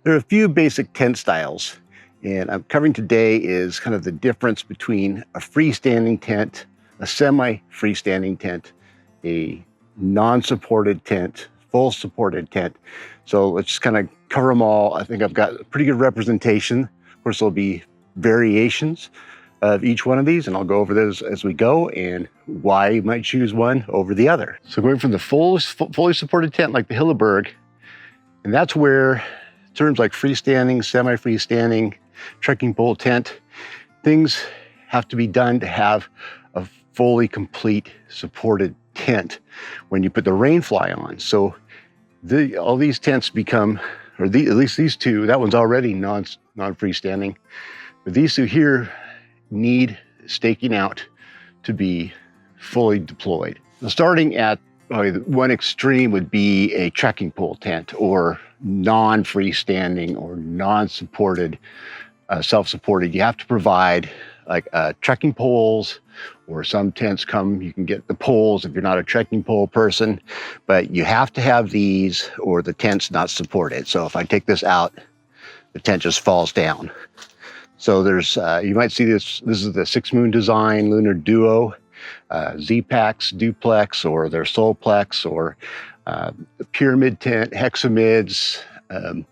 There are a few basic tent styles, and I'm covering today is kind of the difference between a freestanding tent, a semi-freestanding tent, a non-supported tent, full supported tent. So let's just kind of cover them all. I think I've got a pretty good representation. Of course, there'll be variations of each one of these, and I'll go over those as we go and why you might choose one over the other. So going from the fully supported tent like the Hilleberg, and that's where terms like freestanding, semi-freestanding, trekking pole tent, things have to be done to have a fully complete supported tent when you put the rainfly on. So all these tents become, at least these two, that one's already non-freestanding, but these two here need staking out to be fully deployed. Now, starting at one extreme would be a trekking pole tent, or non-freestanding or non-supported, self-supported. You have to provide like trekking poles, or some tents you can get the poles if you're not a trekking pole person, but you have to have these or the tent's not supported. So if I take this out, the tent just falls down. So there's, you might see this is the 6 Moon Design Lunar Duo, Z-Packs, Duplex, or their Solplex, or the Pyramid tent, Hexamids, and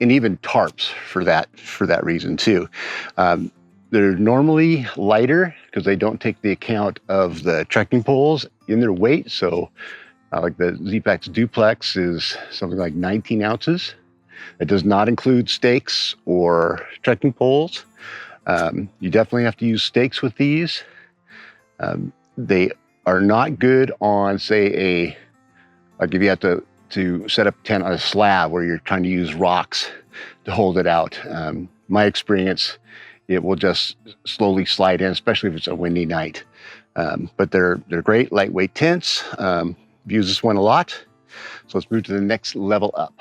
even tarps for that reason too. They're normally lighter because they don't take the account of the trekking poles in their weight. So like the Z-Packs Duplex is something like 19 ounces. It does not include stakes or trekking poles. You definitely have to use stakes with these. They are not good on, say, like if you have to set up a tent on a slab where you're trying to use rocks to hold it out. My experience, it will just slowly slide in, especially if it's a windy night. But they're great lightweight tents. Use this one a lot. So let's move to the next level up.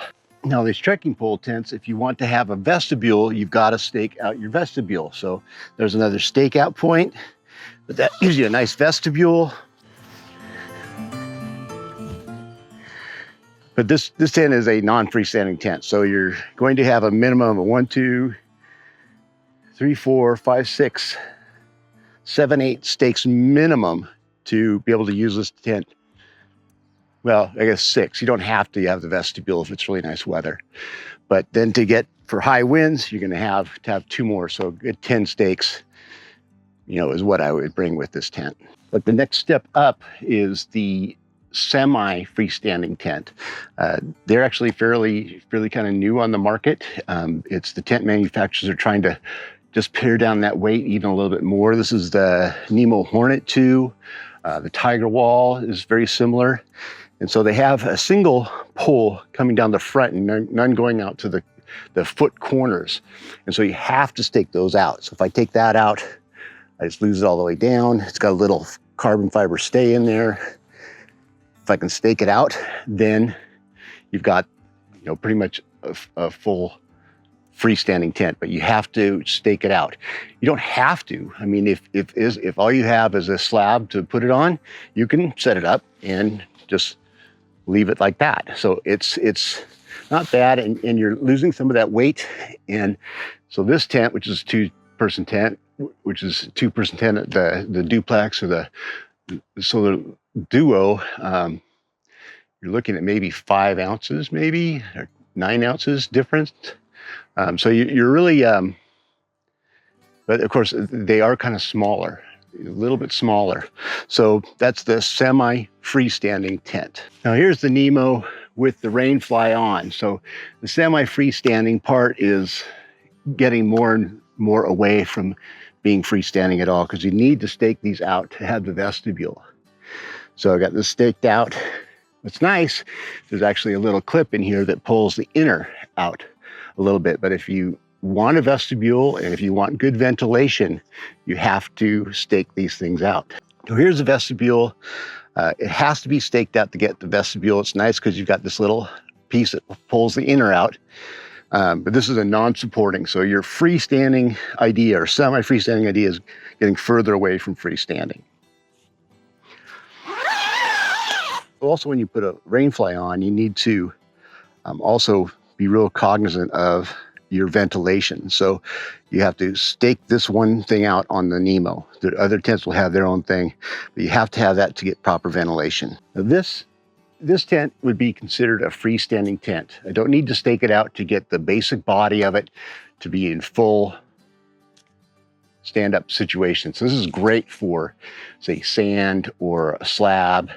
Now these trekking pole tents, if you want to have a vestibule, you've got to stake out your vestibule. So there's another stake out point, but that gives you a nice vestibule. But this tent is a non-freestanding tent. So you're going to have a minimum of 1, 2, 3, 4, 5, 6, 7, 8 stakes minimum to be able to use this tent. Well, I guess 6. You don't have to have the vestibule if it's really nice weather. But then for high winds, you're going to have 2 more. So a good 10 stakes, is what I would bring with this tent. But the next step up is the semi-freestanding tent. They're actually fairly kind of new on the market. It's the tent manufacturers are trying to just pare down that weight even a little bit more. This is the Nemo Hornet 2. The Tiger Wall is very similar. And so they have a single pole coming down the front and none going out to the foot corners. And so you have to stake those out. So if I take that out, I just lose it all the way down. It's got a little carbon fiber stay in there. If I can stake it out, then you've got, pretty much a full freestanding tent, but you have to stake it out. You don't have to. I mean, if all you have is a slab to put it on, you can set it up and just leave it like that. So it's not bad, and you're losing some of that weight. And so this tent, which is a 2-person tent, which is a 2-person tent, the Duplex or the Duo, you're looking at maybe 5 ounces, maybe, or 9 ounces difference. So you're really, but of course they are kind of smaller, a little bit smaller. So that's the semi-freestanding tent. Now here's the Nemo with the rainfly on. So the semi-freestanding part is getting more and more away from being freestanding at all, because you need to stake these out to have the vestibule. So I got this staked out. What's nice, there's actually a little clip in here that pulls the inner out a little bit. But if you want a vestibule and if you want good ventilation, you have to stake these things out. So here's the vestibule. It has to be staked out to get the vestibule. It's nice because you've got this little piece that pulls the inner out. But this is a non-supporting. So your freestanding idea or semi-freestanding idea is getting further away from freestanding. Also, when you put a rainfly on, you need to also be real cognizant of your ventilation. So you have to stake this one thing out on the Nemo. The other tents will have their own thing, but you have to have that to get proper ventilation. Now this tent would be considered a freestanding tent. I don't need to stake it out to get the basic body of it to be in full stand-up situation. So this is great for, say, sand or a slab.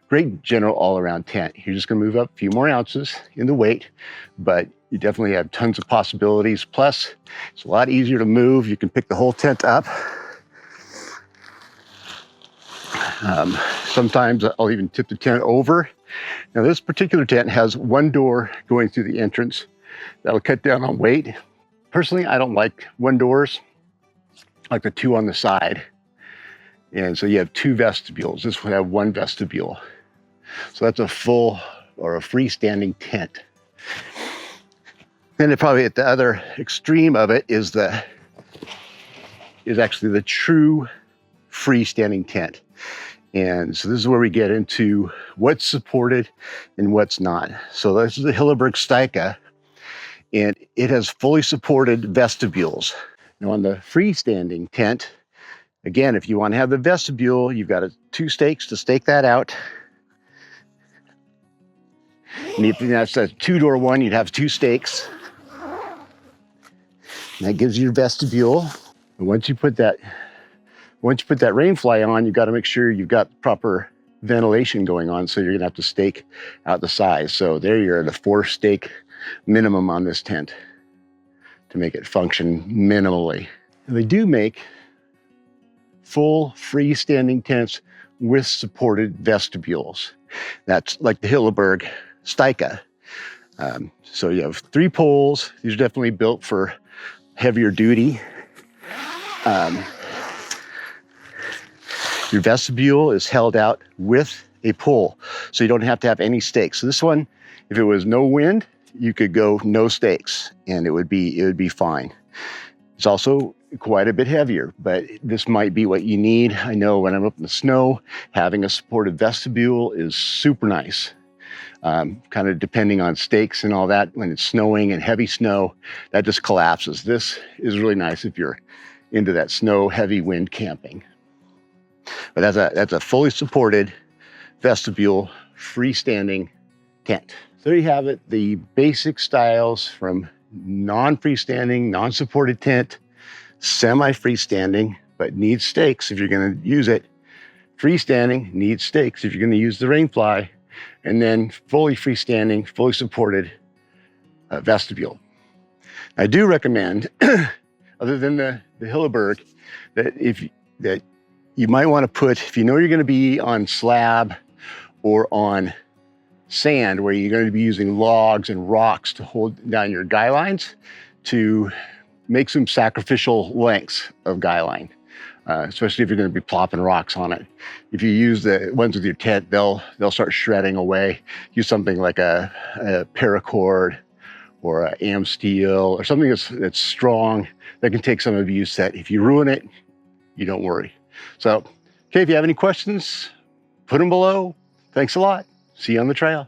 Great general all-around tent. You're just gonna move up a few more ounces in the weight, but you definitely have tons of possibilities. Plus, it's a lot easier to move. You can pick the whole tent up. Sometimes I'll even tip the tent over. Now this particular tent has one door going through the entrance. That'll cut down on weight. Personally, I don't like one doors. I like the two on the side. And so you have two vestibules. This would have one vestibule. So that's a full or a freestanding tent. Then probably at the other extreme of it is actually the true freestanding tent. And so this is where we get into what's supported and what's not. So this is the Hilleberg Styka, and it has fully supported vestibules. Now on the freestanding tent, again, if you want to have the vestibule, you've got two stakes to stake that out. And if that's a two-door one, you'd have two stakes. And that gives you your vestibule. And once you put that rainfly on, you've got to make sure you've got proper ventilation going on. So you're gonna have to stake out the sides. So there you're at a 4 stake minimum on this tent to make it function minimally. And they do make full freestanding tents with supported vestibules. That's like the Hilleberg Styka. So you have 3 poles. These are definitely built for heavier duty. Your vestibule is held out with a pole, so you don't have to have any stakes. So this one, if it was no wind, you could go no stakes and it would be fine. It's also quite a bit heavier, but this might be what you need. I know when I'm up in the snow, having a supported vestibule is super nice. Kind of depending on stakes and all that, when it's snowing and heavy snow, that just collapses. This is really nice if you're into that snow, heavy wind camping. But that's a fully supported vestibule, freestanding tent. So there you have it, the basic styles from non-freestanding, non-supported tent, semi-freestanding, but needs stakes if you're gonna use it. Freestanding needs stakes if you're gonna use the rainfly, and then fully freestanding, fully supported vestibule. I do recommend, other than the Hilleberg, that you might want to put, if you know you're going to be on slab or on sand, where you're going to be using logs and rocks to hold down your guy lines, to make some sacrificial lengths of guy line, especially if you're going to be plopping rocks on it. If you use the ones with your tent, they'll start shredding away. Use something like a paracord or a am steel or something that's strong, that can take some abuse, that if you ruin it, you don't worry. So, okay, if you have any questions, put them below. Thanks a lot. See you on the trail.